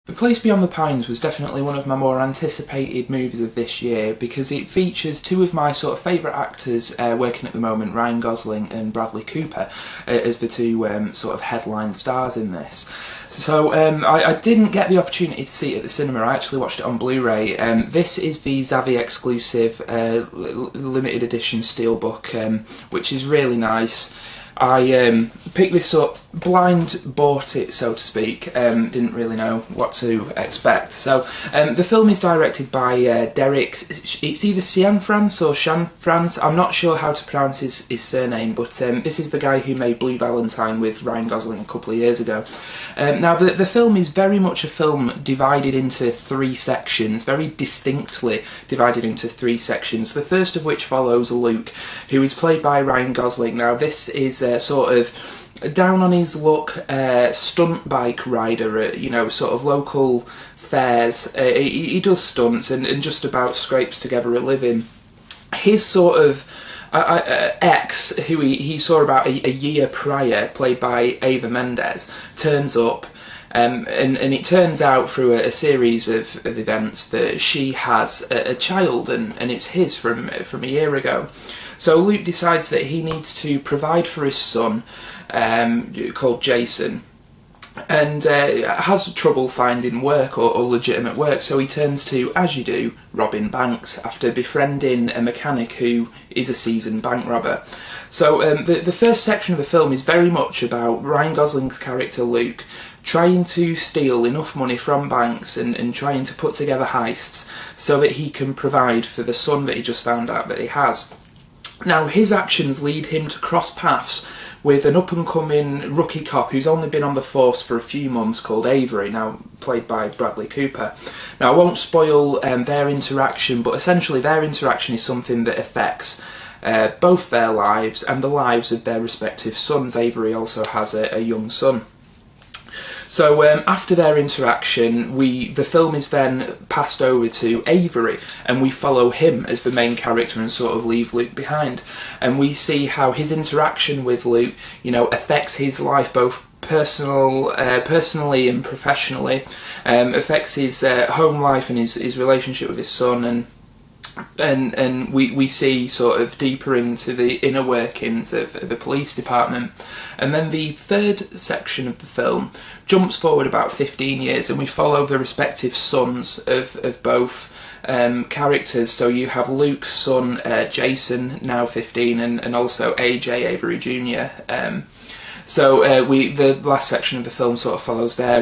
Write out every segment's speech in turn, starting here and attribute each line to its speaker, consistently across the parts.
Speaker 1: The Place Beyond the Pines was definitely one of my more anticipated movies of this year because it features two of my sort of favourite actors working at the moment, Ryan Gosling and Bradley Cooper, as the two sort of headline stars in this. So I didn't get the opportunity to see it at the cinema. I actually watched it on Blu-ray. This is the Zavvi exclusive limited edition steelbook, which is really nice. I picked this up, blind bought it, so to speak, didn't really know what to expect. So the film is directed by Derek, it's either Cianfrance or Cianfrance, I'm not sure how to pronounce his surname, but this is the guy who made Blue Valentine with Ryan Gosling a couple of years ago. Now the film is very much a film divided into three sections, very distinctly divided into three sections, the first of which follows Luke, who is played by Ryan Gosling. Now this is sort of down on his luck stunt bike rider at, sort of local fairs. He does stunts and just about scrapes together a living. His sort of ex, who he saw about a year prior, played by Eva Mendes, turns up. And it turns out through a series of events that she has a child and it's his from a year ago. So Luke decides that he needs to provide for his son, called Jason, and has trouble finding work or legitimate work, so he turns to, as you do, robbing banks after befriending a mechanic who is a seasoned bank robber. So the first section of the film is very much about Ryan Gosling's character Luke trying to steal enough money from banks and trying to put together heists so that he can provide for the son that he just found out that he has. Now, his actions lead him to cross paths with an up-and-coming rookie cop who's only been on the force for a few months called Avery, now played by Bradley Cooper. Now, I won't spoil their interaction, but essentially their interaction is something that affects both their lives and the lives of their respective sons. Avery also has a young son. So after their interaction, the film is then passed over to Avery, and we follow him as the main character and sort of leave Luke behind. And we see how his interaction with Luke, affects his life both personally and professionally, affects his home life and his relationship with his son, and we see sort of deeper into the inner workings of the police department. And then the third section of the film jumps forward about 15 years and we follow the respective sons of both characters. So you have Luke's son Jason, now 15, and also AJ, Avery Jr. The last section of the film sort of follows their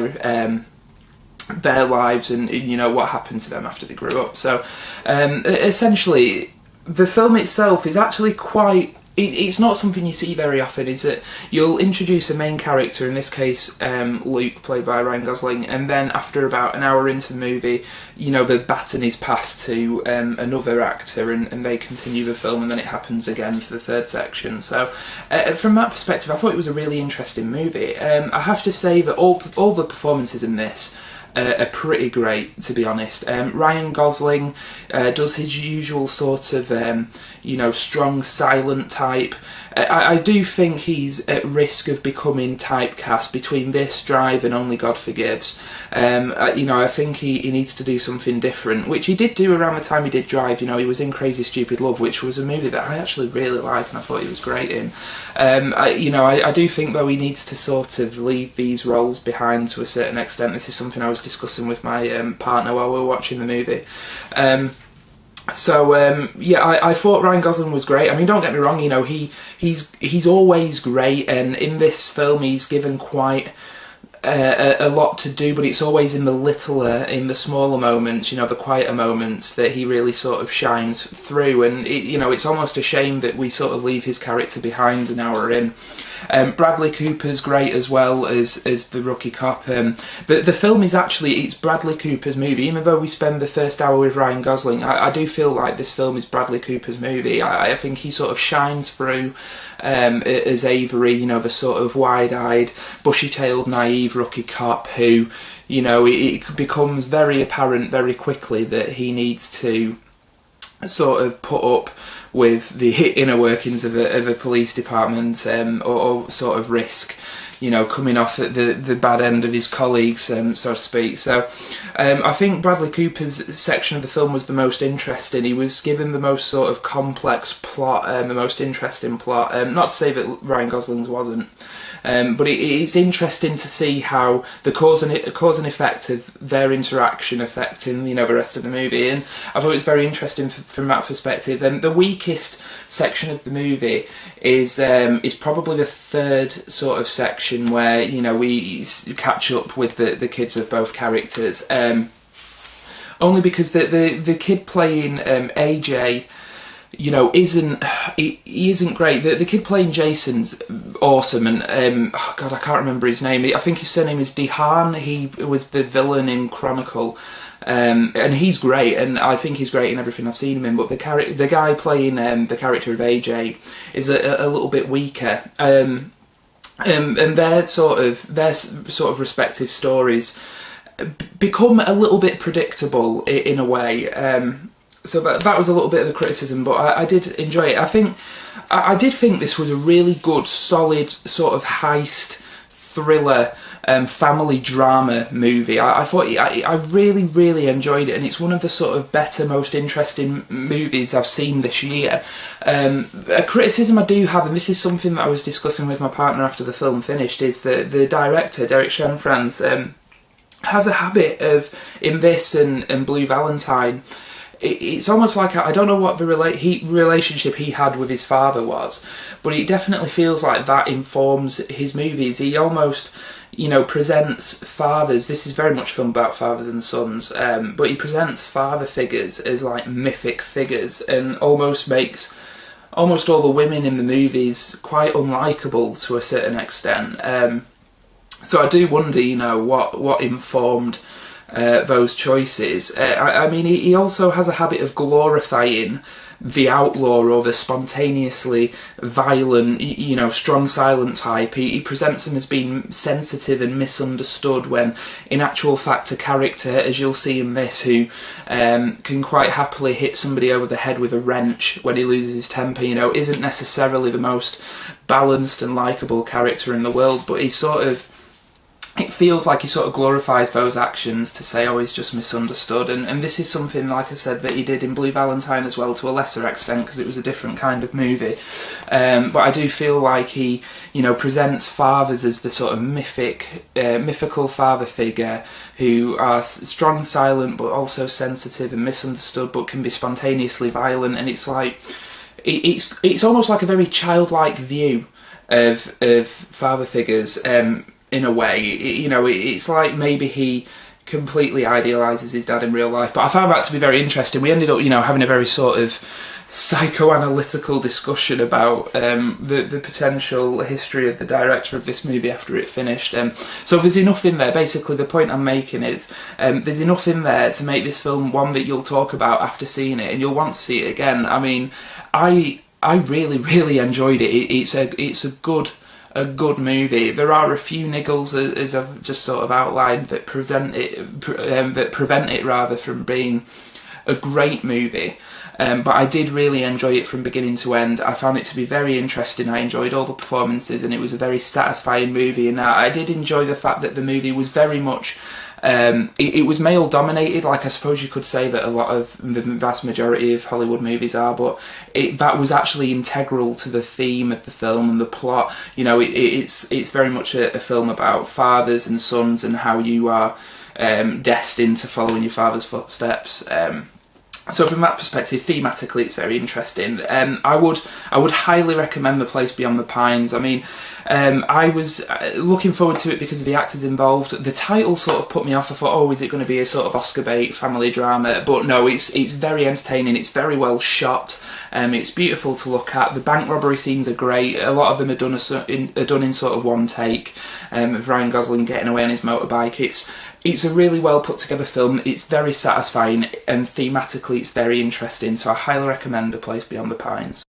Speaker 1: lives and what happened to them after they grew up. So essentially the film itself is actually quite, it's not something you see very often, is that you'll introduce a main character, in this case Luke, played by Ryan Gosling, and then after about an hour into the movie, the baton is passed to another actor and they continue the film, and then it happens again for the third section. So from that perspective, I thought it was a really interesting movie. I have to say that all the performances in this are pretty great, to be honest. Ryan Gosling does his usual sort of, strong, silent type. I do think he's at risk of becoming typecast between this, Drive, and Only God Forgives. I think he needs to do something different, which he did do around the time he did Drive. He was in Crazy Stupid Love, which was a movie that I actually really liked and I thought he was great in. I do think, though, he needs to sort of leave these roles behind to a certain extent. This is something I was discussing with my partner while we were watching the movie. I thought Ryan Gosling was great. I mean, don't get me wrong, he's always great, and in this film he's given quite a lot to do, but it's always in the smaller moments, the quieter moments, that he really sort of shines through, and it's almost a shame that we sort of leave his character behind an hour in. Bradley Cooper's great as well as the rookie cop. The film is actually, it's Bradley Cooper's movie. Even though we spend the first hour with Ryan Gosling, I do feel like this film is Bradley Cooper's movie. I think he sort of shines through as Avery, the sort of wide-eyed, bushy-tailed, naive rookie cop who, it becomes very apparent very quickly that he needs to sort of put up with the inner workings of a police department, or sort of risk, you know, coming off at the bad end of his colleagues, so to speak. So I think Bradley Cooper's section of the film was the most interesting. He was given the most sort of complex plot, the most interesting plot. Not to say that Ryan Gosling's wasn't. But it's interesting to see how the cause and effect of their interaction affecting, you know, the rest of the movie, and I thought it was very interesting from that perspective. And the weakest section of the movie is probably the third sort of section where, you know, we catch up with the kids of both characters. Only because the kid playing AJ, you know, he isn't great. The kid playing Jason's awesome, and oh God, I can't remember his name. I think his surname is Dehan. He was the villain in Chronicle, and he's great, and I think he's great in everything I've seen him in. But the guy playing the character of AJ is a little bit weaker, and their sort of respective stories become a little bit predictable in a way. So that was a little bit of the criticism, but I did enjoy it. I did think this was a really good, solid sort of heist thriller, family drama movie. I thought I really, really enjoyed it, and it's one of the sort of better, most interesting movies I've seen this year. A criticism I do have, and this is something that I was discussing with my partner after the film finished, is the director, Derek Cianfrance, has a habit of, in this and Blue Valentine, it's almost like, I don't know what the relationship he had with his father was, but it definitely feels like that informs his movies. He almost, you know, presents fathers, this is very much film about fathers and sons, but he presents father figures as like mythic figures, and almost makes almost all the women in the movies quite unlikable to a certain extent. So I do wonder, you know, what informed those choices. I mean, he also has a habit of glorifying the outlaw or the spontaneously violent, you know, strong silent type. He presents him as being sensitive and misunderstood, when in actual fact a character, as you'll see in this, who can quite happily hit somebody over the head with a wrench when he loses his temper, you know, isn't necessarily the most balanced and likeable character in the world, but he sort of, it feels like he sort of glorifies those actions to say, oh, he's just misunderstood. And this is something, like I said, that he did in Blue Valentine as well, to a lesser extent, because it was a different kind of movie. But I do feel like he, you know, presents fathers as the sort of mythical father figure who are strong, silent, but also sensitive and misunderstood, but can be spontaneously violent. And it's like, it's almost like a very childlike view of father figures, in a way. You know, it's like maybe he completely idealises his dad in real life. But I found that to be very interesting. We ended up, you know, having a very sort of psychoanalytical discussion about the potential history of the director of this movie after it finished. So there's enough in there. Basically, the point I'm making is there's enough in there to make this film one that you'll talk about after seeing it, and you'll want to see it again. I mean, I really, really enjoyed it. It's a good movie. There are a few niggles, as I've just sort of outlined, that prevent it rather from being a great movie. But I did really enjoy it from beginning to end. I found it to be very interesting. I enjoyed all the performances, and it was a very satisfying movie. And I did enjoy the fact that the movie was very much, it was male dominated, like I suppose you could say that a lot of the vast majority of Hollywood movies are, but that was actually integral to the theme of the film and the plot. You know, it's very much a film about fathers and sons, and how you are destined to follow in your father's footsteps. So from that perspective, thematically, it's very interesting. I would highly recommend The Place Beyond the Pines. I mean, I was looking forward to it because of the actors involved. The title sort of put me off. I thought, oh, is it going to be a sort of Oscar bait family drama? But no, it's very entertaining. It's very well shot. It's beautiful to look at. The bank robbery scenes are great. A lot of them are done in sort of one take. Of Ryan Gosling getting away on his motorbike. It's a really well put together film. It's very satisfying, and thematically it's very interesting. So I highly recommend The Place Beyond the Pines.